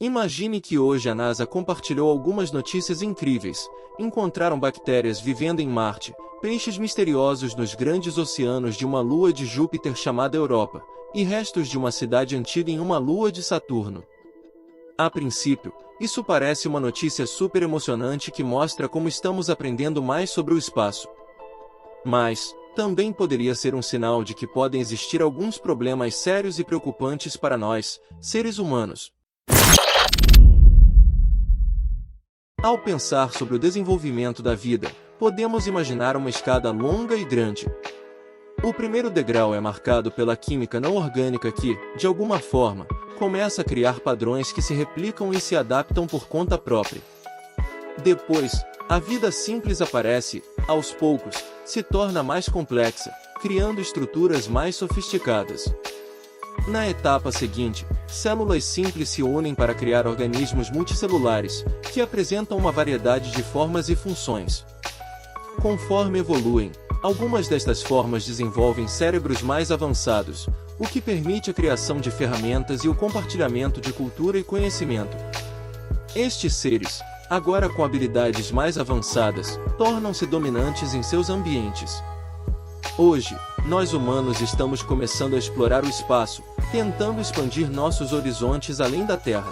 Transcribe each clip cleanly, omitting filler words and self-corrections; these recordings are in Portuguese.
Imagine que hoje a NASA compartilhou algumas notícias incríveis. Encontraram bactérias vivendo em Marte, peixes misteriosos nos grandes oceanos de uma lua de Júpiter chamada Europa, e restos de uma cidade antiga em uma lua de Saturno. A princípio, isso parece uma notícia super emocionante que mostra como estamos aprendendo mais sobre o espaço. Mas também poderia ser um sinal de que podem existir alguns problemas sérios e preocupantes para nós, seres humanos. Ao pensar sobre o desenvolvimento da vida, podemos imaginar uma escada longa e grande. O primeiro degrau é marcado pela química não orgânica que, de alguma forma, começa a criar padrões que se replicam e se adaptam por conta própria. Depois, a vida simples aparece, aos poucos, se torna mais complexa, criando estruturas mais sofisticadas. Na etapa seguinte, células simples se unem para criar organismos multicelulares, que apresentam uma variedade de formas e funções. Conforme evoluem, algumas destas formas desenvolvem cérebros mais avançados, o que permite a criação de ferramentas e o compartilhamento de cultura e conhecimento. Estes seres, agora com habilidades mais avançadas, tornam-se dominantes em seus ambientes. Hoje, nós humanos estamos começando a explorar o espaço, tentando expandir nossos horizontes além da Terra.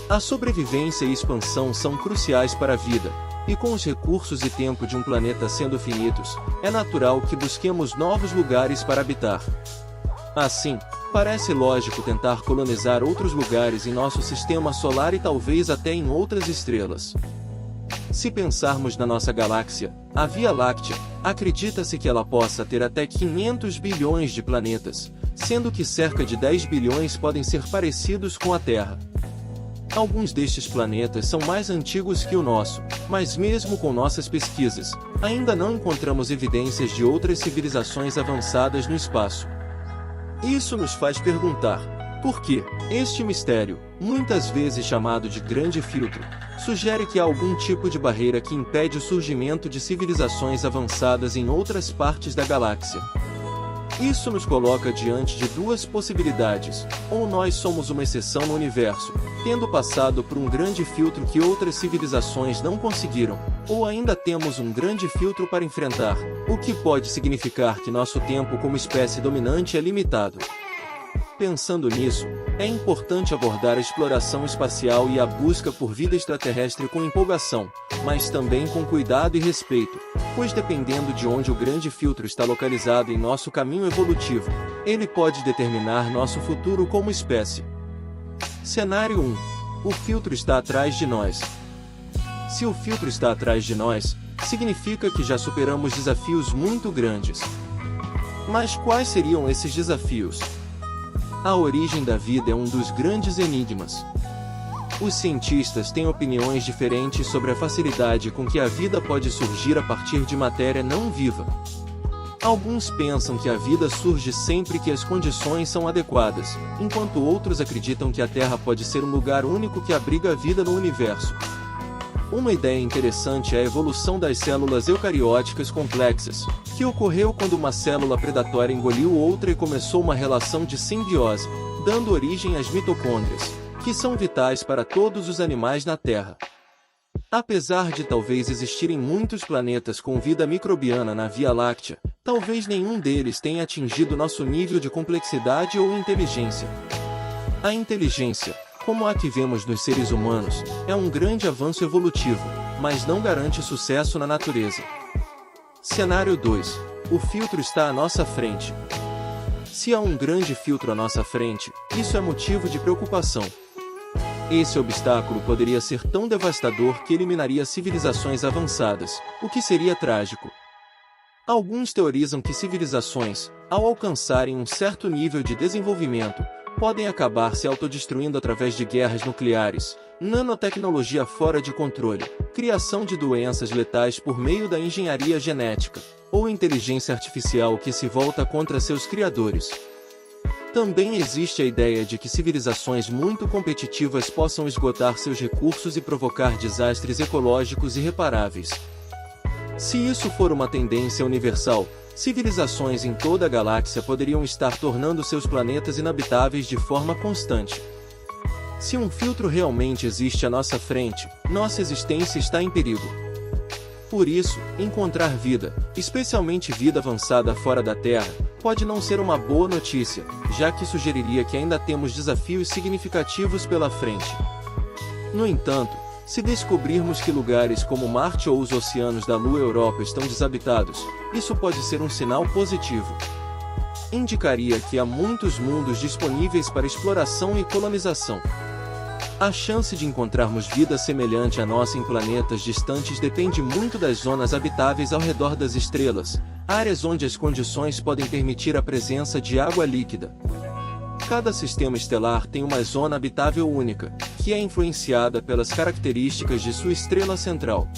A sobrevivência e expansão são cruciais para a vida, e com os recursos e tempo de um planeta sendo finitos, é natural que busquemos novos lugares para habitar. Assim, parece lógico tentar colonizar outros lugares em nosso sistema solar e talvez até em outras estrelas. Se pensarmos na nossa galáxia, a Via Láctea, acredita-se que ela possa ter até 500 bilhões de planetas, sendo que cerca de 10 bilhões podem ser parecidos com a Terra. Alguns destes planetas são mais antigos que o nosso, mas mesmo com nossas pesquisas, ainda não encontramos evidências de outras civilizações avançadas no espaço. Isso nos faz perguntar: por que este mistério, muitas vezes chamado de Grande Filtro, sugere que há algum tipo de barreira que impede o surgimento de civilizações avançadas em outras partes da galáxia? Isso nos coloca diante de duas possibilidades: ou nós somos uma exceção no universo, tendo passado por um grande filtro que outras civilizações não conseguiram, ou ainda temos um grande filtro para enfrentar, o que pode significar que nosso tempo como espécie dominante é limitado. Pensando nisso, é importante abordar a exploração espacial e a busca por vida extraterrestre com empolgação, mas também com cuidado e respeito, pois dependendo de onde o grande filtro está localizado em nosso caminho evolutivo, ele pode determinar nosso futuro como espécie. Cenário 1. O filtro está atrás de nós. Se o filtro está atrás de nós, significa que já superamos desafios muito grandes. Mas quais seriam esses desafios? A origem da vida é um dos grandes enigmas. Os cientistas têm opiniões diferentes sobre a facilidade com que a vida pode surgir a partir de matéria não viva. Alguns pensam que a vida surge sempre que as condições são adequadas, enquanto outros acreditam que a Terra pode ser um lugar único que abriga a vida no universo. Uma ideia interessante é a evolução das células eucarióticas complexas, que ocorreu quando uma célula predatória engoliu outra e começou uma relação de simbiose, dando origem às mitocôndrias, que são vitais para todos os animais na Terra. Apesar de talvez existirem muitos planetas com vida microbiana na Via Láctea, talvez nenhum deles tenha atingido nosso nível de complexidade ou inteligência. A inteligência, como a que vemos nos seres humanos, é um grande avanço evolutivo, mas não garante sucesso na natureza. Cenário 2. O filtro está à nossa frente. Se há um grande filtro à nossa frente, isso é motivo de preocupação. Esse obstáculo poderia ser tão devastador que eliminaria civilizações avançadas, o que seria trágico. Alguns teorizam que civilizações, ao alcançarem um certo nível de desenvolvimento, podem acabar se autodestruindo através de guerras nucleares, nanotecnologia fora de controle, criação de doenças letais por meio da engenharia genética, ou inteligência artificial que se volta contra seus criadores. Também existe a ideia de que civilizações muito competitivas possam esgotar seus recursos e provocar desastres ecológicos irreparáveis. Se isso for uma tendência universal, civilizações em toda a galáxia poderiam estar tornando seus planetas inabitáveis de forma constante. Se um filtro realmente existe à nossa frente, nossa existência está em perigo. Por isso, encontrar vida, especialmente vida avançada fora da Terra, pode não ser uma boa notícia, já que sugeriria que ainda temos desafios significativos pela frente. No entanto, se descobrirmos que lugares como Marte ou os oceanos da Lua Europa estão desabitados, isso pode ser um sinal positivo. Indicaria que há muitos mundos disponíveis para exploração e colonização. A chance de encontrarmos vida semelhante à nossa em planetas distantes depende muito das zonas habitáveis ao redor das estrelas, áreas onde as condições podem permitir a presença de água líquida. Cada sistema estelar tem uma zona habitável única, que é influenciada pelas características de sua estrela central.